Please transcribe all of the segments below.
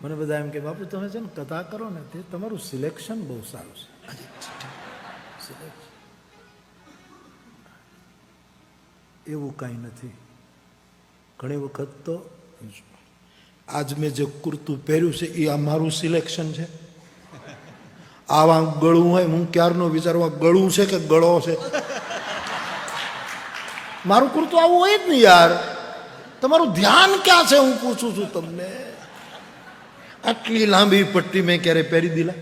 મને બધા એમ કે બાપુ તમે છે ને કથા કરો ને તે તમારું સિલેક્શન બહુ સારું છે. એવું કાંઈ નથી. ઘણી વખત તો આજ મેં જે કુર્તું પહેર્યું છે એ આ મારું સિલેક્શન છે. આવા ગળું હોય હું ક્યારનો વિચારવા ગળું છે કે ગળો છે. મારું કુર્તું આવું હોય જ નહીં યાર. તમારું ધ્યાન ક્યાં છે હું પૂછું છું તમને. આટલી લાંબી પટ્ટી મેં ક્યારે પહેરી દીલા?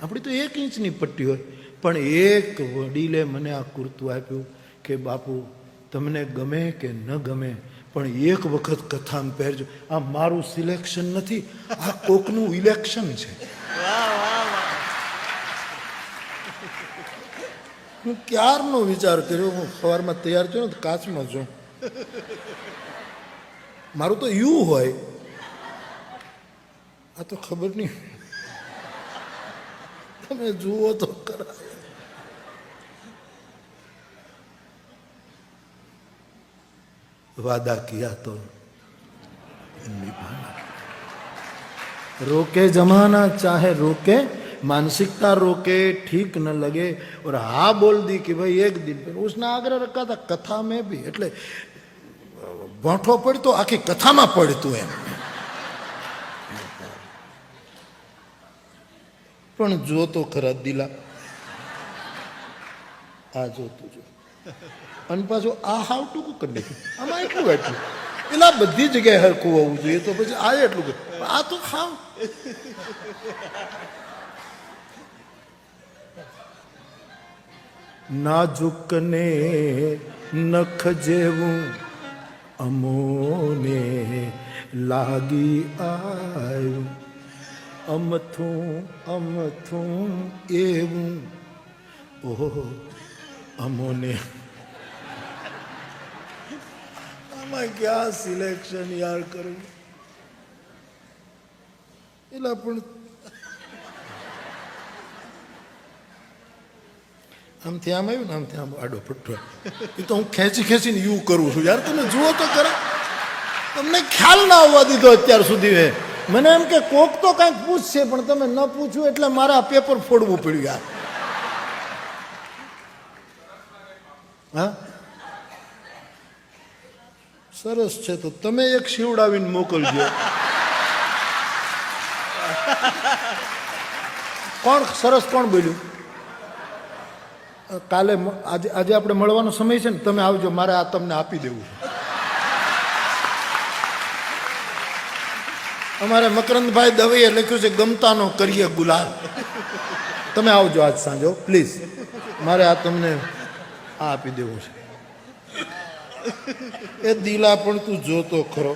આપણી તો 1 ઇંચની પટ્ટી હોય. પણ એક વડીલે મને આ કુર્તું આપ્યું કે બાપુ તમને ગમે કે ન ગમે પણ એક વખત કથામાં પહેરજો. આ મારું સિલેક્શન નથી, આ કોકનું ઇલેક્શન છે. હું ક્યારનો વિચાર કર્યો. હું સવારમાં તૈયાર થયો ને કાચમાં છું. મારું તો યુ હોય. આ તો ખબર નહીં, તમે જુઓ તો ખરા. वादा किया तो निभाना. रोके जमाना चाहे रोके, मानसिकता रोके, ठीक न लगे और हाँ बोल दी कि भाई एक दिन पर. उसने आग्रह रखा था कथा में भी. એટલે ભોંઠો પડતો આખી કથામાં પડતું એમ. પણ જો તો ખરા દિલા. આ જોતું જો અને પાછું આ હાવ ટૂંકું કરી નાખ્યું. આમાં એટલું એટલું પેલા બધી જગ્યાએ હરખું હોવું જોઈએ તો પછી આ એટલું આ તો ખાવ. નાજુકને નખ જેવું અમોને લાગી આવ્યું. અમથું અમથું એવું ઓહો અમોને. ક્યાં સિલેક્શન યાર કરવું. એટલે પણ આમથી આમ આવ્યું ને આમથી આમ આડો પટ્ટો. એ તો હું ખેંચી ખેંચીને યુ કરું છું યાર. તમે જુઓ તો ખરા. તમને ખ્યાલ ના આવવા દીધો અત્યાર સુધી. મને એમ કે કોક તો કાંઈક પૂછશે પણ તમે ન પૂછ્યું એટલે મારે આ પેપર ફોડવું પડ્યું યાર. હા સરસ છે તો તમે એક શિવડાવીને મોકલજો. કોણ સરસ કોણ બોલ્યું? કાલે આજે આપણે મળવાનો સમય છે ને, તમે આવજો. મારે આ તમને આપી દેવું છે. અમારે મકરંદભાઈ દવેએ લખ્યું છે ગમતાનો કરીએ ગુલાલ. તમે આવજો આજ સાંજો પ્લીઝ. મારે આ તમને આ આપી દેવું છે. એ દિલા પણ તું જોતો ખરો.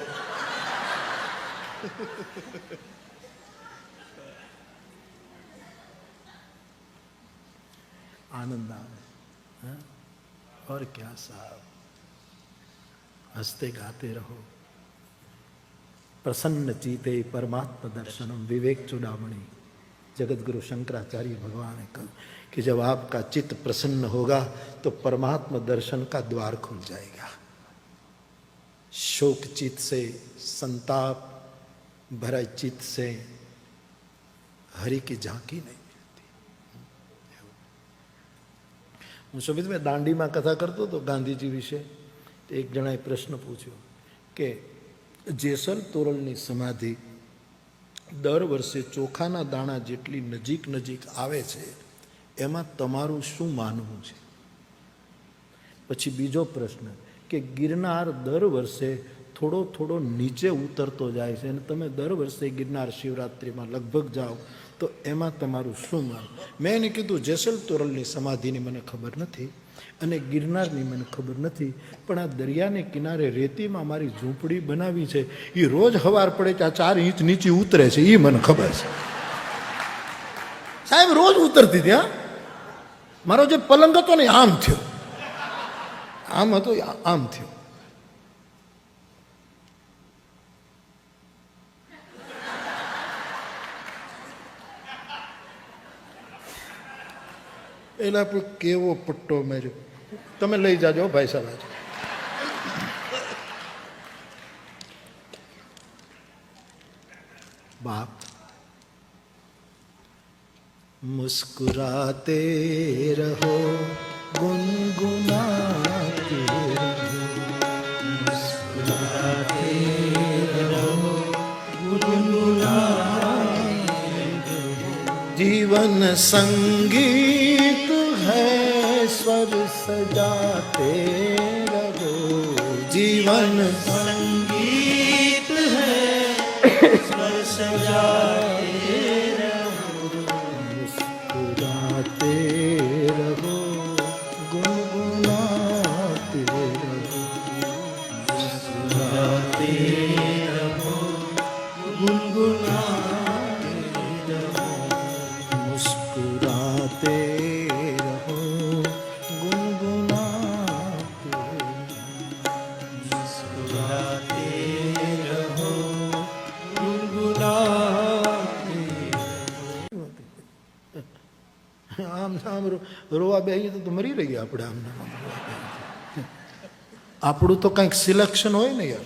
आनंद आवे और क्या साहब. हंसते गाते रहो. प्रसन्न चीते परमात्मा दर्शनम. विवेक चूड़ामणि जगत गुरु शंकराचार्य भगवान ने कहा कि जब आपका चित्त प्रसन्न होगा तो परमात्मा दर्शन का द्वार खुल जाएगा. शोक चित्त से, संताप भरा चित्त से हरि की झांकी नहीं. હું સુમિતભાઈ દાંડીમાં કથા કરતો હતો ગાંધીજી વિશે. એક જણાએ પ્રશ્ન પૂછ્યો કે જેસલ તોરલની સમાધિ દર વર્ષે ચોખાના દાણા જેટલી નજીક નજીક આવે છે, એમાં તમારું શું માનવું છે? પછી બીજો પ્રશ્ન કે ગિરનાર દર વર્ષે થોડો થોડો નીચે ઉતરતો જાય છે અને તમે દર વર્ષે ગિરનાર શિવરાત્રિમાં લગભગ જાઓ તો એમાં તમારું શું માન? મેં એને કીધું જેસલ તોરલની સમાધિની મને ખબર નથી અને ગિરનારની મને ખબર નથી, પણ આ દરિયાને કિનારે રેતીમાં મારી ઝૂંપડી બનાવી છે, એ રોજ હવાર પડે કે આ 4 ઇંચ નીચે ઉતરે છે, એ મને ખબર છે. સાહેબ રોજ ઉતરતી હતી. હા, મારો જે પલંગ હતો ને આમ થયો, આમ હતો આમ થયો. એટલે આપણે કેવો પટ્ટો માર્યો. તમે લઈ જાજો ભાઈ સાહેબ. આજે बाप। मुस्कुराते रहो, गुनगुनाते रहो, मुस्कुराते रहो, गुनगुनाते रहो। जीवन संगीत है, स्वर सजाते रहो। जीवन संगीत है, स्वर सजाते रहो। मुस्कुराते रहो, गुनगुनाते रहो, मुस्कुराते रहो, गुनगुनाते रहो, मुस्कुराते रहो, गुनगुनाते रहो, मुस्कुराते रहो, गुनगुनाते रहो। આમ આમ રોવા બેહીએ તો મરી રહીએ આપણે. આમ આપણું તો કંઈક સિલેક્શન હોય ને યાર.